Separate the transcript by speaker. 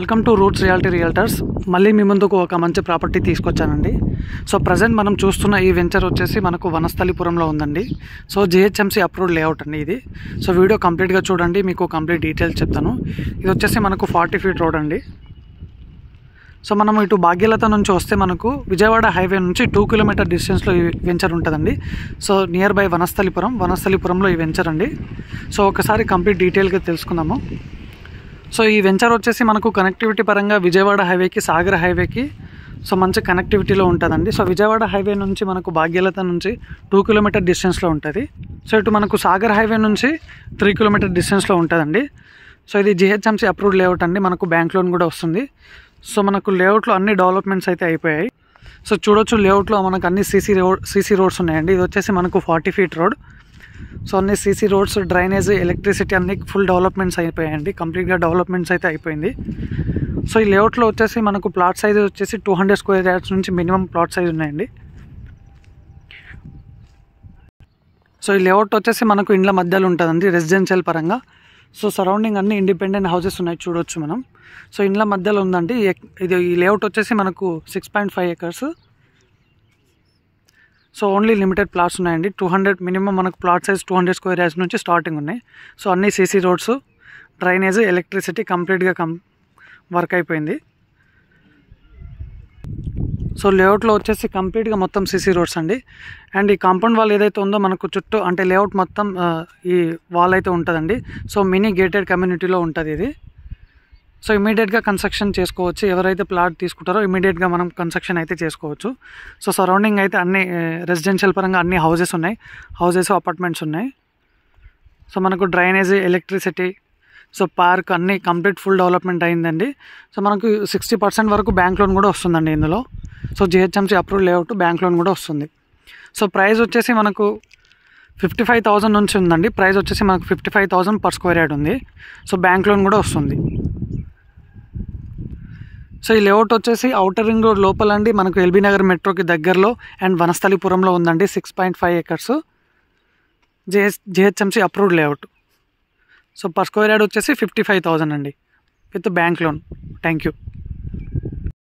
Speaker 1: Welcome to roots reality realtors. మళ్ళీ మీ ముందుకు ఒక మంచి ప్రాపర్టీ తీసుకొచ్చానండి. సో ప్రజెంట్ మనం చూస్తున్న ఈ వెంచర్ వచ్చేసి మనకు వనస్థలిపురంలో ఉందండి. సో జిహెచ్ఎంసీ అప్రూవ్డ్ లేఅవుట్ అండి ఇది. సో వీడియో కంప్లీట్గా చూడండి, మీకు కంప్లీట్ డీటెయిల్స్ చెప్తాను. ఇది వచ్చేసి మనకు 40 ఫీట్ రోడ్ అండి. సో మనం ఇటు భాగ్యలత నుంచి వస్తే మనకు విజయవాడ హైవే నుంచి 2 కిలోమీటర్ డిస్టెన్స్లో ఈ వెంచర్ ఉంటుందండి. సో నియర్ బై వనస్థలిపురంలో ఈ వెంచర్ అండి. సో ఒకసారి కంప్లీట్ డీటెయిల్గా తెలుసుకుందాము. సో ఈ వెంచర్ వచ్చేసి మనకు కనెక్టివిటీ పరంగా విజయవాడ హైవేకి, సాగర్ హైవేకి సో మంచి కనెక్టివిటీలో ఉంటుందండి. సో విజయవాడ హైవే నుంచి మనకు భాగ్యలత నుంచి 2 కిలోమీటర్ డిస్టెన్స్లో ఉంటుంది. సో ఇటు మనకు సాగర్ హైవే నుంచి 3 కిలోమీటర్ డిస్టెన్స్లో ఉంటుందండి. సో ఇది జిహెచ్ఎంసీ అప్రూవ్డ్ లేఅవుట్ అండి. మనకు బ్యాంక్ లోన్ కూడా వస్తుంది. సో మనకు లేఅవుట్లో అన్ని డెవలప్మెంట్స్ అయితే అయిపోయాయి. సో చూడొచ్చు, లేఅవుట్లో మనకు అన్ని సీసీ రోడ్స్ ఉన్నాయండి. ఇది వచ్చేసి మనకు 40 ఫీట్ రోడ్. సో అన్ని సీసీ రోడ్స్, డ్రైనేజ్, ఎలక్ట్రిసిటీ అన్ని ఫుల్ డెవలప్మెంట్స్ అయిపోయాయండి. కంప్లీట్గా డెవలప్మెంట్స్ అయితే అయిపోయింది. సో ఈ లేఅవుట్లో వచ్చేసి మనకు ప్లాట్ సైజ్ వచ్చేసి 200 స్క్వేర్ యార్డ్స్ నుంచి మినిమం ప్లాట్ సైజ్ ఉన్నాయండి. సో ఈ లేఅవుట్ వచ్చేసి మనకు ఇండ్ల మధ్యలో ఉంటుందండి రెసిడెన్షియల్ పరంగా. సో సరౌండింగ్ అన్ని ఇండిపెండెంట్ హౌసెస్ ఉన్నాయి, చూడొచ్చు మనం. సో ఇండ్ల మధ్యలో ఉందండి. ఇది ఈ లేఅవుట్ వచ్చేసి మనకు 6.5 acres. So only limited plots ఉన్నాయండి. 200 మినిమం మనకు ప్లాట్ సైజ్ 200 స్క్వేర్ యార్డ్స్ నుంచి స్టార్టింగ్ ఉన్నాయి. సో అన్ని సీసీ రోడ్స్, డ్రైనేజ్, ఎలక్ట్రిసిటీ కంప్లీట్గా వర్క్ అయిపోయింది. సో లేఅవుట్లో వచ్చేసి కంప్లీట్గా మొత్తం సీసీ రోడ్స్ అండి. అండ్ ఈ కాంపౌండ్ వాల్ ఏదైతే ఉందో మనకు చుట్టూ అంటే లేఅవుట్ మొత్తం ఈ వాల్ అయితే ఉంటుందండి. సో మినీ గేటెడ్ కమ్యూనిటీలో ఉంటుంది ఇది. సో ఇమీడియట్గా కన్స్ట్రక్షన్ చేసుకోవచ్చు. ఎవరైతే ప్లాట్ తీసుకుంటారో ఇమీడియట్గా మనం కన్స్ట్రక్షన్ అయితే చేసుకోవచ్చు. సో సరౌండింగ్ అయితే అన్ని రెసిడెన్షియల్ పరంగా అన్ని హౌసెస్ ఉన్నాయి, అపార్ట్మెంట్స్ ఉన్నాయి. సో మనకు డ్రైనేజ్, ఎలక్ట్రిసిటీ, సో పార్క్ అన్నీ కంప్లీట్ ఫుల్ డెవలప్మెంట్ అయిందండి. సో మనకు 60% వరకు బ్యాంక్ లోన్ కూడా వస్తుందండి ఇందులో. So GHMC approved layout, bank loan కూడా వస్తుంది. సో ప్రైస్ వచ్చేసి మనకు 55,000 నుంచి ఉందండి. ప్రైస్ వచ్చేసి మనకు 55,000 పర్ స్క్వేర్ యార్డ్ ఉంది. సో బ్యాంక్ లోన్ కూడా వస్తుంది. సో ఈ లేఅవుట్ వచ్చేసి ఔటర్ రింగ్ రోడ్ లోపల అండి, మనకు ఎల్బీ నగర్ మెట్రోకి దగ్గరలో అండ్ వనస్థలిపురంలో ఉందండి. 6.5 acres GHMC approved layout. So per square yard వచ్చేసి 55,000 అండి with bank loan. Thank you.